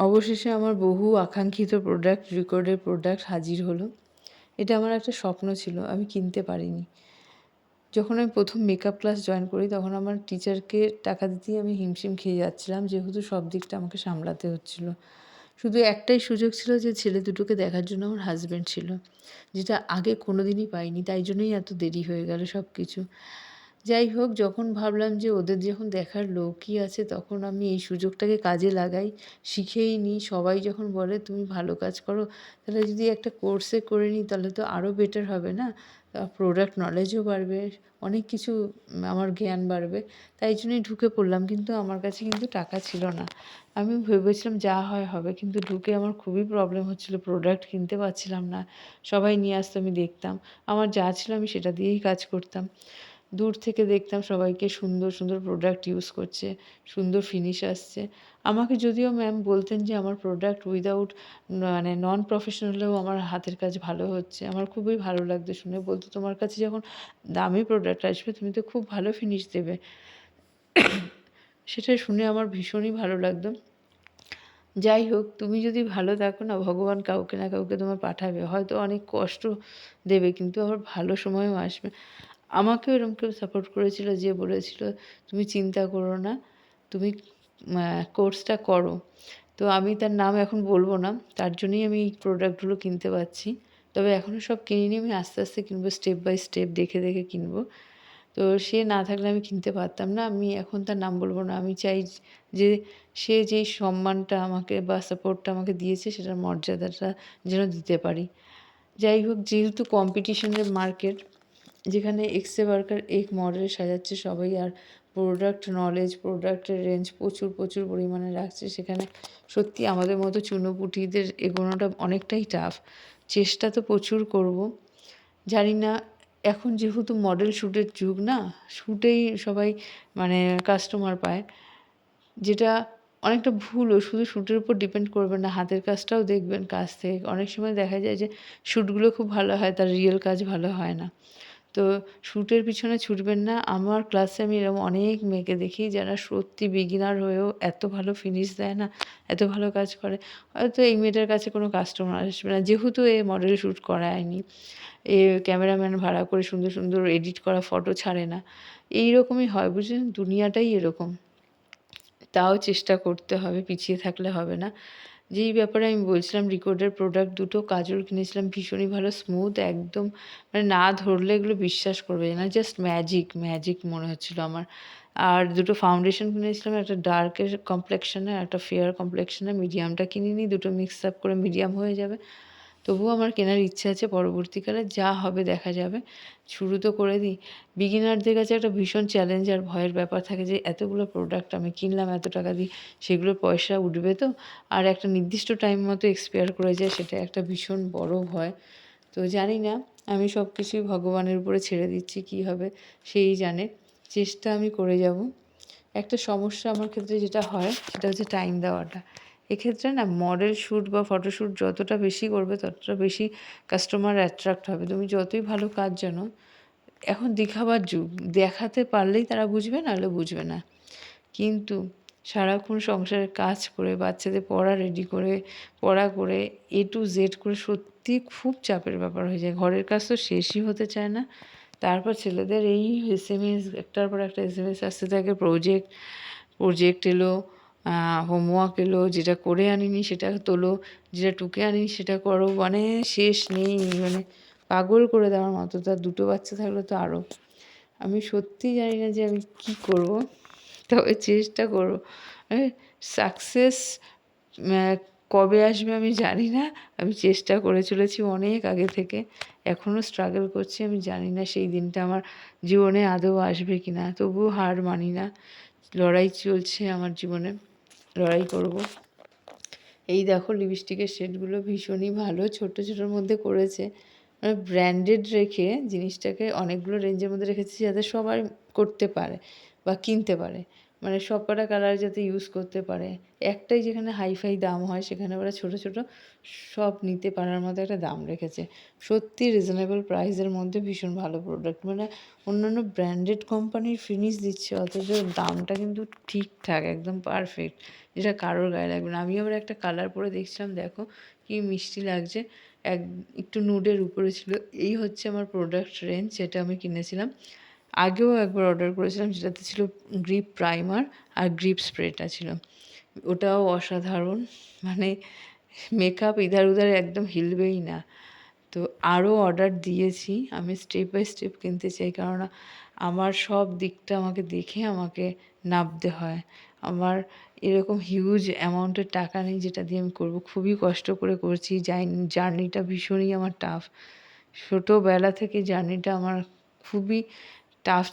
অবশেষে আমার বহু আকাঙ্ক্ষিত প্রোডাক্ট, রেকর্ডের প্রোডাক্ট হাজির হলো। এটা আমার একটা স্বপ্ন ছিল, আমি কিনতে পারিনি। যখন আমি ১ম মেকআপ ক্লাস জয়েন করি তখন আমার টিচারকে টাকা দিতেই আমি হিমশিম খেয়ে যাচ্ছিলাম, যেহেতু সব দিকটা আমাকে সামলাতে হচ্ছিল। শুধু একটাই সুযোগ ছিল যে ছেলে দুটোকে দেখার জন্য আমার হাসব্যান্ড ছিল, যেটা আগে কোনোদিনই পাইনি। তাই জন্যই এত দেরি হয়ে গেল সব কিছু। যাই হোক, যখন ভাবলাম যে ওদের যখন দেখার লোকই আছে তখন আমি এই সুযোগটাকে কাজে লাগাই, শিখেই নিই। সবাই যখন বলে তুমি ভালো কাজ করো, তাহলে যদি একটা কোর্সে করে নিই তাহলে তো আরও বেটার হবে না? প্রোডাক্ট নলেজও বাড়বে, অনেক কিছু আমার জ্ঞান বাড়বে। তাই জন্যই ঢুকে পড়লাম। কিন্তু আমার কাছে কিন্তু টাকা ছিল না। আমি ভেবেছিলাম যা হয় হবে। কিন্তু ঢুকে আমার খুবই প্রবলেম হচ্ছিল, প্রোডাক্ট কিনতে পারছিলাম না। সবাই নিয়ে আসতো, আমি দেখতাম। আমার যা ছিল আমি সেটা দিয়েই কাজ করতাম। দূর থেকে দেখতাম সবাইকে সুন্দর, সুন্দর প্রোডাক্ট ইউজ করছে, সুন্দর ফিনিশ আসছে। আমাকে যদিও ম্যাম বলতেন যে আমার প্রোডাক্ট উইদাউট মানে নন প্রফেশনালেও আমার হাতের কাজ ভালো হচ্ছে। আমার খুবই ভালো লাগতো শুনে। বলত, "তোমার কাছে যখন দামি প্রোডাক্ট আসবে তুমি তো খুব ভালো ফিনিশ দেবে।" সেটা শুনে আমার ভীষণই ভালো লাগতো। যাই হোক, তুমি যদি ভালো থাকো না, ভগবান কাউকে না কাউকে তোমার পাঠাবে। হয়তো অনেক কষ্ট দেবে কিন্তু আবার ভালো সময়ও আসবে। আমাকেও এরকম কেউ সাপোর্ট করেছিল যে বলেছিল, "তুমি চিন্তা করো না, তুমি কোর্সটা করো।" তো আমি তার নাম এখন বলব না। তার জন্যই আমি এই প্রোডাক্টগুলো কিনতে পারছি। তবে এখনও সব কিনিনি, আমি আস্তে, আস্তে কিনবো, স্টেপ বাই স্টেপ দেখে, দেখে কিনবো। তো সে না থাকলে আমি কিনতে পারতাম না। আমি এখন তার নাম বলব না। আমি চাই যে সে যেই সম্মানটা আমাকে বা সাপোর্টটা আমাকে দিয়েছে সেটার মর্যাদাটা যেন দিতে পারি। যাই হোক, যেহেতু কম্পিটিশনের মার্কেট, যেখানে এক্সে ওয়ার্কার এক মডেল সাজাচ্ছে সবাই, আর প্রোডাক্ট নলেজ, প্রোডাক্টের রেঞ্জ প্রচুর, প্রচুর পরিমাণে রাখছে, সেখানে সত্যি আমাদের মতো চুনোপুঁটিদের এগোনোটা অনেকটাই টাফ। চেষ্টা তো প্রচুর করব। জানি না, এখন যেহেতু মডেল শ্যুটের যুগ না, শ্যুটেই সবাই মানে কাস্টমার পায়, যেটা অনেকটা ভুলও। শুধু শ্যুটের উপর ডিপেন্ড করবেন না, হাতের কাজটাও দেখবেন কাছ থেকে। অনেক সময় দেখা যায় যে শ্যুটগুলো খুব ভালো হয়, তার রিয়েল কাজ ভালো হয় না। তো শ্যুটের পিছনে ছুটবেন না। আমার ক্লাসে আমি এরকম অনেক মেয়েকে দেখি যারা সত্যি বিগিনার হয়েও এত ভালো ফিনিশ দেয় না, এত ভালো কাজ করে। হয়তো এই মেয়েটার কাছে কোনো কাস্টমার আসবে না, যেহেতু এ মডেল শ্যুট করায়নি। এ ক্যামেরাম্যান ভাড়া করে সুন্দর, সুন্দর এডিট করা ফটো ছাড়ে না। এইরকমই হয়, বুঝলেন? দুনিয়াটাই এরকম। তাও চেষ্টা করতে হবে, পিছিয়ে থাকলে হবে না। যেই ব্যাপারে আমি বলছিলাম, রিকর্ডের প্রোডাক্ট দুটো কাজল কিনেছিলাম, ভীষণই ভালো, স্মুথ একদম, মানে না ধরলে এগুলো বিশ্বাস করবে না, জাস্ট ম্যাজিক, ম্যাজিক মনে হচ্ছিল আমার। আর দুটো ফাউন্ডেশন কিনেছিলাম, একটা ডার্কের কমপ্লেক্সনের, একটা ফেয়ার কমপ্লেক্সনের। মিডিয়ামটা কিনিনি, দুটো মিক্স আপ করে মিডিয়াম হয়ে যাবে। তবুও আমার কেনার ইচ্ছে আছে, পরবর্তীকালে যা হবে দেখা যাবে। শুরু তো করে দিই। বিগিনারদের কাছে একটা ভীষণ চ্যালেঞ্জ আর ভয়ের ব্যাপার থাকে যে এতগুলো প্রোডাক্ট আমি কিনলাম এত টাকা দিয়ে, সেগুলোর পয়সা উঠবে তো? আর একটা নির্দিষ্ট টাইম মতো এক্সপায়ার করে যায়, সেটা একটা ভীষণ বড় ভয়। তো জানি না, আমি সব কিছুই ভগবানের উপরে ছেড়ে দিচ্ছি, কী হবে সেই জানে। চেষ্টা আমি করে যাব। একটা সমস্যা আমার ক্ষেত্রে যেটা হয় সেটা হচ্ছে টাইম দেওয়াটা। এক্ষেত্রে না, মডেল শ্যুট বা ফটোশ্যুট যতটা বেশি করবে ততটা বেশি কাস্টমার অ্যাট্রাক্ট হবে। তুমি যতই ভালো কাজ জানো, এখন দেখাবার যুগ, দেখাতে পারলেই তারা বুঝবে, নাহলে বুঝবে না। কিন্তু সারাক্ষণ সংসারের কাজ করে, বাচ্চাদের পড়া রেডি করে, পড়া করে, A to Z করে সত্যিই খুব চাপের ব্যাপার হয়ে যায়। ঘরের কাজ তো শেষই হতে চায় না। তারপর ছেলেদের এই এসএমএস, একটার পর একটা এসএমএস আসতে থাকে, প্রজেক্ট এলো, হোমওয়ার্ক এলো, যেটা করে আনিনি সেটা তোলো, যেটা টুকে আনিনি সেটা করো, মানে শেষ নেই। মানে পাগল করে দেওয়ার মতো। তার দুটো বাচ্চা থাকলে তো আরও। আমি সত্যিই জানি না যে আমি কী করব, তবে চেষ্টা করব। সাকসেস কবে আসবে আমি জানি না। আমি চেষ্টা করে চলেছি অনেক আগে থেকে। এখনও স্ট্রাগল করছি। আমি জানি না সেই দিনটা আমার জীবনে আদৌ আসবে কি না। তবুও হার মানি না। লড়াই চলছে আমার জীবনে। লড়াই করব। এই দেখো, লিপস্টিকের শেডগুলো ভীষণই ভালো। ছোট, ছোটোর মধ্যে করেছে। মানে ব্র্যান্ডেড রেখে জিনিসটাকে অনেকগুলো রেঞ্জের মধ্যে রেখেছি যাতে সবাই করতে পারে বা কিনতে পারে। মানে সবকটা কালার যাতে ইউজ করতে পারে। একটাই যেখানে হাই-ফাই দাম হয় সেখানে ওরা ছোট, ছোট সব নিতে পারার মতো একটা দাম রেখেছে। সত্যি রিজনেবল প্রাইসের মধ্যে ভীষণ ভালো প্রোডাক্ট। মানে অন্যান্য ব্র্যান্ডেড কোম্পানির ফিনিশ দিচ্ছে অথচ দামটা কিন্তু ঠিকঠাক একদম পারফেক্ট, যেটা কারোর গায়ে লাগবে না। আমি আবার একটা কালার পরে দেখছিলাম, দেখো কি মিষ্টি লাগছে, এক একটু নুডের উপরে ছিল। এই হচ্ছে আমার প্রোডাক্ট রেঞ্জ যেটা আমি কিনেছিলাম। আগেও একবার অর্ডার করেছিলাম যেটাতে ছিল গ্রিপ প্রাইমার আর গ্রিপ স্প্রেটা ছিল, ওটাও অসাধারণ। মানে মেকআপ ইধার উধার একদম হিলবেই না। তো আরও অর্ডার দিয়েছি, আমি স্টেপ বাই স্টেপ কিনতে চাই, কেননা আমার সব দিকটা আমাকে দেখে আমাকে নাবতে হয়। আমার এরকম হিউজ অ্যামাউন্টের টাকা নেই যেটা দিয়ে আমি করব, খুবই কষ্ট করে করছি। জার্নিটা ভীষণই আমার টাফ, ছোটোবেলা থেকে জার্নিটা আমার খুবই টাফ।